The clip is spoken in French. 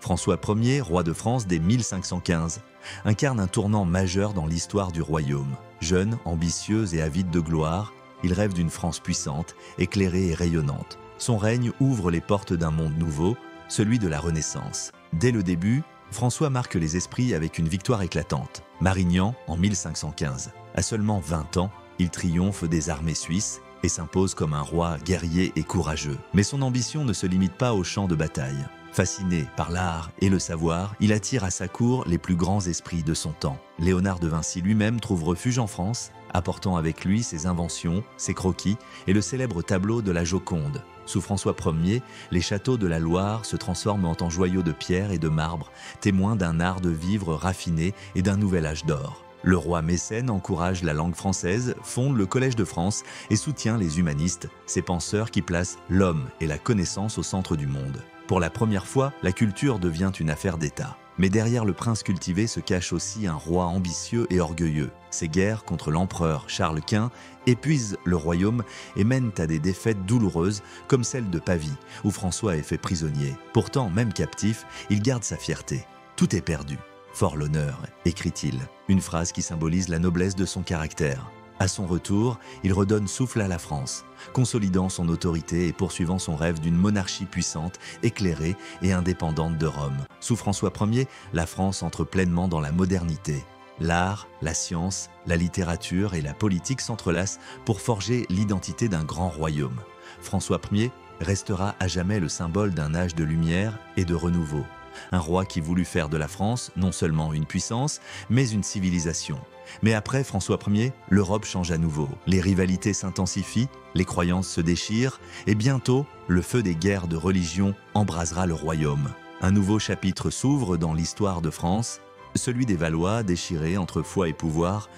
François Ier, roi de France dès 1515, incarne un tournant majeur dans l'histoire du royaume. Jeune, ambitieux et avide de gloire, il rêve d'une France puissante, éclairée et rayonnante. Son règne ouvre les portes d'un monde nouveau, celui de la Renaissance. Dès le début, François marque les esprits avec une victoire éclatante. Marignan en 1515. À seulement 20 ans, il triomphe des armées suisses et s'impose comme un roi guerrier et courageux. Mais son ambition ne se limite pas au champ de bataille. Fasciné par l'art et le savoir, il attire à sa cour les plus grands esprits de son temps. Léonard de Vinci lui-même trouve refuge en France, apportant avec lui ses inventions, ses croquis et le célèbre tableau de la Joconde. Sous François Ier, les châteaux de la Loire se transforment en joyaux de pierre et de marbre, témoins d'un art de vivre raffiné et d'un nouvel âge d'or. Le roi mécène encourage la langue française, fonde le Collège de France et soutient les humanistes, ces penseurs qui placent l'homme et la connaissance au centre du monde. Pour la première fois, la culture devient une affaire d'État. Mais derrière le prince cultivé se cache aussi un roi ambitieux et orgueilleux. Ses guerres contre l'empereur Charles Quint épuisent le royaume et mènent à des défaites douloureuses comme celle de Pavie, où François est fait prisonnier. Pourtant, même captif, il garde sa fierté. Tout est perdu. Fort l'honneur, écrit-il, une phrase qui symbolise la noblesse de son caractère. À son retour, il redonne souffle à la France, consolidant son autorité et poursuivant son rêve d'une monarchie puissante, éclairée et indépendante de Rome. Sous François Ier, la France entre pleinement dans la modernité. L'art, la science, la littérature et la politique s'entrelacent pour forger l'identité d'un grand royaume. François Ier restera à jamais le symbole d'un âge de lumière et de renouveau. Un roi qui voulut faire de la France non seulement une puissance, mais une civilisation. Mais après François Ier, l'Europe change à nouveau. Les rivalités s'intensifient, les croyances se déchirent, et bientôt, le feu des guerres de religion embrasera le royaume. Un nouveau chapitre s'ouvre dans l'histoire de France, celui des Valois déchirés entre foi et pouvoir,